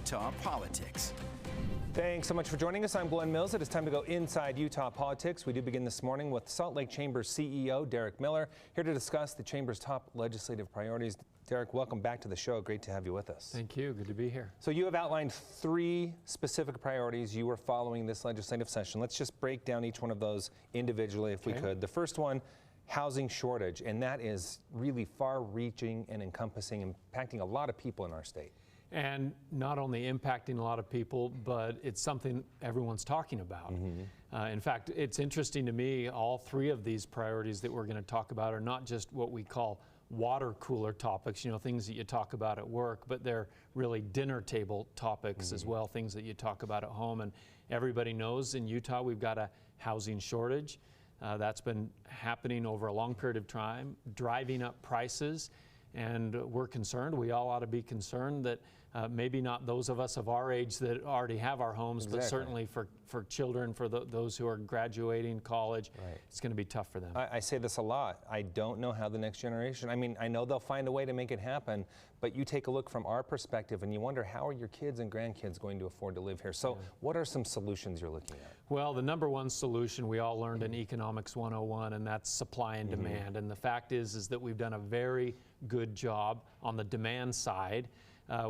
Utah politics. Thanks so much for joining us. I'm Glenn Mills. It is time to go inside Utah politics. We do begin this morning with Salt Lake Chamber's CEO, Derek Miller, here to discuss the Chamber's top legislative priorities. Derek, welcome back to the show. Great to have you with us. Thank you. Good to be here. So you have outlined 3 specific priorities you are following this legislative session. Let's just break down each one of those individually if we could. The first one, housing shortage, and that is really far-reaching and encompassing, impacting a lot of people in our state. And not only impacting a lot of people, but it's something everyone's talking about. In fact, it's interesting to me, all 3 of these priorities that we're going to talk about are not just what we call water cooler topics, you know, things that you talk about at work, but they're really dinner table topics as well, things that you talk about at home. And everybody knows in Utah we've got a housing shortage. That's been happening over a long period of time, driving up prices. And we're concerned, we all ought to be concerned that maybe not those of us of our age that already have our homes, but certainly for children, for those who are graduating college, it's going to be tough for them. I say this a lot. I don't know how the next generation, I mean, I know they'll find a way to make it happen, but you take a look from our perspective and you wonder, how are your kids and grandkids going to afford to live here? So what are some solutions you're looking at? Well, the number one solution we all learned in Economics 101, and that's supply and demand. And the fact is that we've done a very good job on the demand side.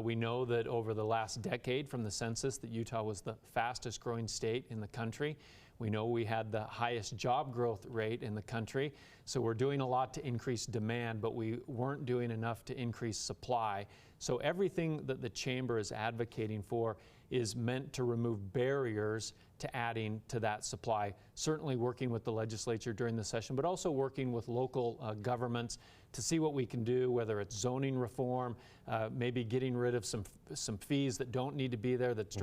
We know that over the last decade from the census that Utah was the fastest growing state in the country. We know we had the highest job growth rate in the country. So we're doing a lot to increase demand, but we weren't doing enough to increase supply. So everything that the Chamber is advocating for is meant to remove barriers to adding to that supply. Certainly working with the legislature during the session, but also working with local governments to see what we can do, whether it's zoning reform, maybe getting rid of some fees that don't need to be there, that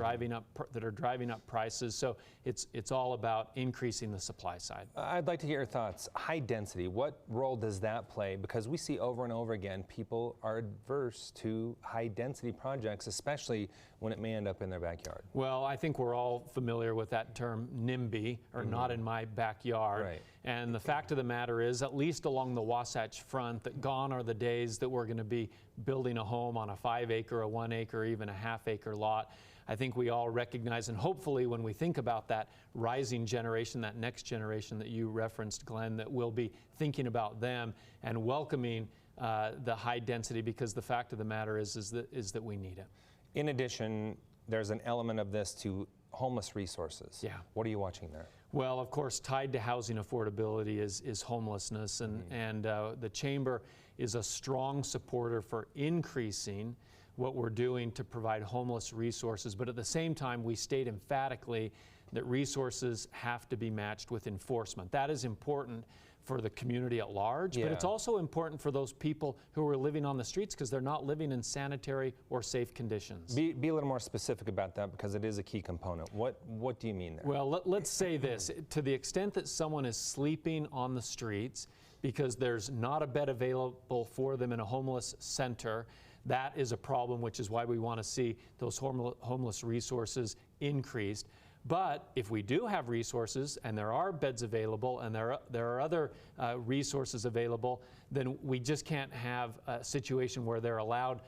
are driving up prices. So it's all about increasing the supply side. I'd like to hear your thoughts. High density, what role does that play? Because we see over and over again people are adverse to high density projects, especially when it may end up in their backyard. Well, I think we're all familiar with that term NIMBY, or not in my backyard. And the fact of the matter is, at least along the Wasatch Front, that gone are the days that we're going to be building a home on a 5-acre, a 1-acre, even a half-acre lot. I think we all recognize, and hopefully when we think about that rising generation, that next generation that you referenced, Glenn, that we'll be thinking about them and welcoming the high density, because the fact of the matter is that we need it. In addition, there's an element of this to homeless resources. What are you watching there? Well, of course, tied to housing affordability is homelessness, and the Chamber is a strong supporter for increasing what we're doing to provide homeless resources. But at the same time, we state emphatically that resources have to be matched with enforcement. That is important for the community at large, but it's also important for those people who are living on the streets because they're not living in sanitary or safe conditions. Be a little more specific about that, because it is a key component. What do you mean there? Well, let's say this. To the extent that someone is sleeping on the streets because there's not a bed available for them in a homeless center, that is a problem, which is why we want to see those homeless resources increased. But if we do have resources and there are beds available and there are other resources available, then we just can't have a situation where they're allowed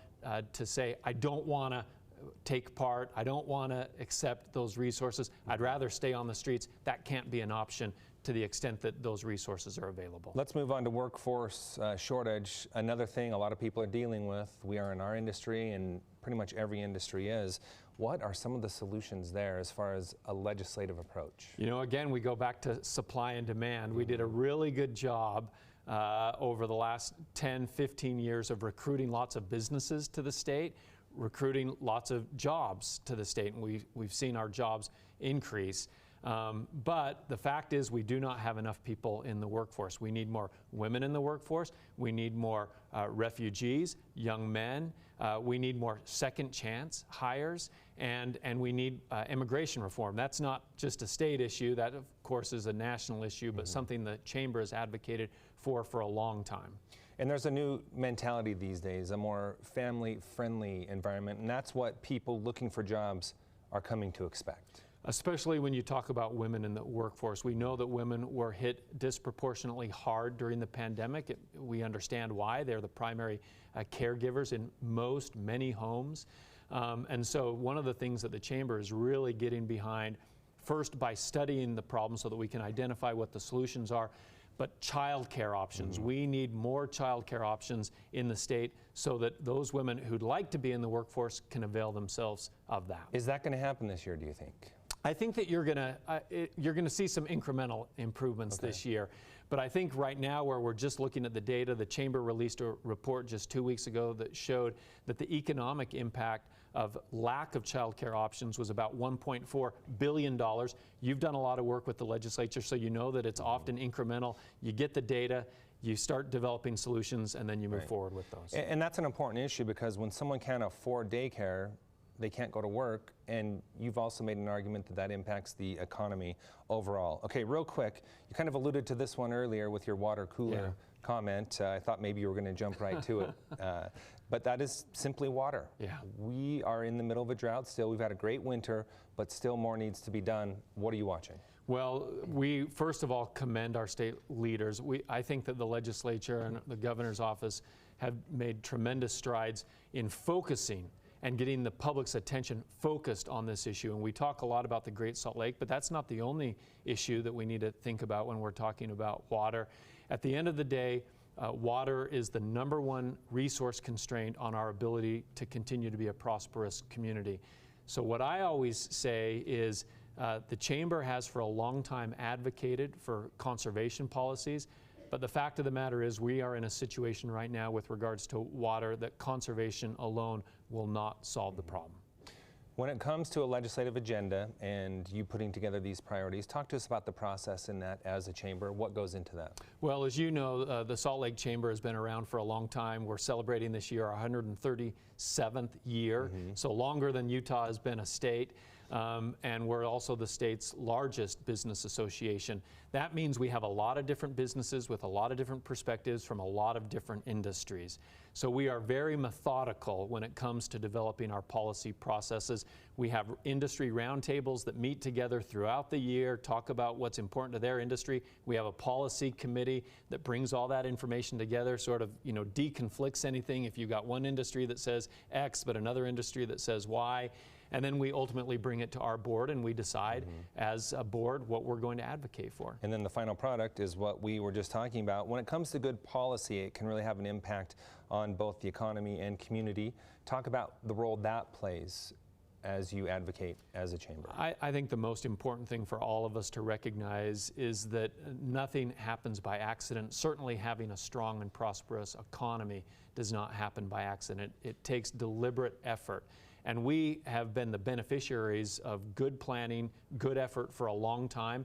to say, I don't want to take part, I don't want to accept those resources, I'd rather stay on the streets. That can't be an option to the extent that those resources are available. Let's move on to workforce shortage. Another thing a lot of people are dealing with. We are in our industry, and pretty much every industry is. What are some of the solutions there as far as a legislative approach? You know, again, we go back to supply and demand. We did a really good job over the last 10, 15 years of recruiting lots of businesses to the state, recruiting lots of jobs to the state, and we've seen our jobs increase. But the fact is we do not have enough people in the workforce. We need more women in the workforce. We need more refugees, young men. We need more second chance hires, and we need immigration reform. That's not just a state issue. That, of course, is a national issue, but something the Chamber has advocated for a long time. And there's a new mentality these days, a more family-friendly environment, and that's what people looking for jobs are coming to expect. Especially when you talk about women in the workforce. We know that women were hit disproportionately hard during the pandemic. We understand why. They're the primary caregivers in many homes. And so one of the things that the Chamber is really getting behind, first by studying the problem so that we can identify what the solutions are, but childcare options. We need more childcare options in the state so that those women who'd like to be in the workforce can avail themselves of that. Is that going to happen this year, do you think? I think that you're gonna see some incremental improvements this year. But I think right now, where we're just looking at the data, the Chamber released a report just 2 weeks ago that showed that the economic impact of lack of childcare options was about $1.4 billion. You've done a lot of work with the legislature, so you know that it's often incremental. You get the data, you start developing solutions, and then you move forward with those. And that's an important issue, because when someone can't afford daycare, they can't go to work, and you've also made an argument that that impacts the economy overall. Okay, real quick, you kind of alluded to this one earlier with your water cooler comment. I thought maybe you were going to jump right to it, but that is simply water. We are in the middle of a drought still. We've had a great winter, but still more needs to be done. What are you watching? Well, we first of all commend our state leaders. I think that the legislature and the governor's office have made tremendous strides in focusing and getting the public's attention focused on this issue. And we talk a lot about the Great Salt Lake, but that's not the only issue that we need to think about when we're talking about water. At the end of the day, water is the #1 resource constraint on our ability to continue to be a prosperous community. So what I always say is the Chamber has for a long time advocated for conservation policies. But the fact of the matter is, we are in a situation right now with regards to water that conservation alone will not solve the problem. When it comes to a legislative agenda and you putting together these priorities, talk to us about the process in that as a chamber. What goes into that? Well, as you know, the Salt Lake Chamber has been around for a long time. We're celebrating this year our 137th year, so longer than Utah has been a state. And we're also the state's largest business association. That means we have a lot of different businesses with a lot of different perspectives from a lot of different industries. So we are very methodical when it comes to developing our policy processes. We have industry roundtables that meet together throughout the year, talk about what's important to their industry. We have a policy committee that brings all that information together, sort of, deconflicts anything if you've got one industry that says X but another industry that says Y. And then we ultimately bring it to our board, and we decide as a board what we're going to advocate for. And then the final product is what we were just talking about. When it comes to good policy, it can really have an impact on both the economy and community. Talk about the role that plays as you advocate as a chamber. I think the most important thing for all of us to recognize is that nothing happens by accident. Certainly having a strong and prosperous economy does not happen by accident. It takes deliberate effort. And we have been the beneficiaries of good planning, good effort for a long time.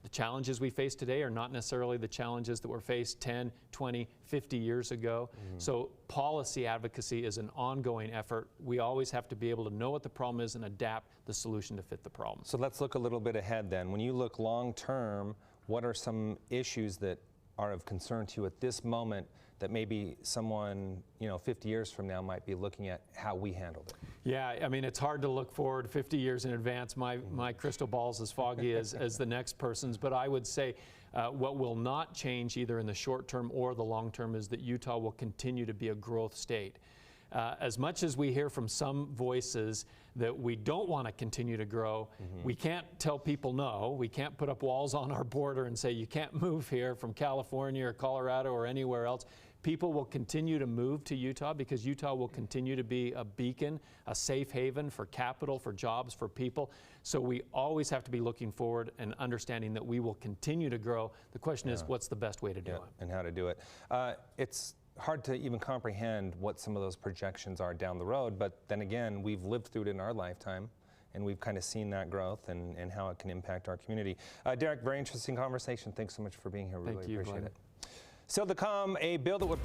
The challenges we face today are not necessarily the challenges that were faced 10, 20, 50 years ago. So policy advocacy is an ongoing effort. We always have to be able to know what the problem is and adapt the solution to fit the problem. So let's look a little bit ahead then. When you look long term, what are some issues that are of concern to you at this moment that maybe someone, 50 years from now might be looking at how we handled it? Yeah, I mean, it's hard to look forward 50 years in advance. My crystal ball's as foggy as the next person's, but I would say what will not change either in the short term or the long term is that Utah will continue to be a growth state. As much as we hear from some voices that we don't want to continue to grow, we can't tell people no. We can't put up walls on our border and say you can't move here from California or Colorado or anywhere else. People will continue to move to Utah because Utah will continue to be a beacon, a safe haven for capital, for jobs, for people. So we always have to be looking forward and understanding that we will continue to grow. The question is, what's the best way to do it? And how to do it. It's hard to even comprehend what some of those projections are down the road, but then again, we've lived through it in our lifetime, and we've kind of seen that growth and how it can impact our community. Derek, very interesting conversation. Thanks so much for being here. Really appreciate it. Still to come, a bill that would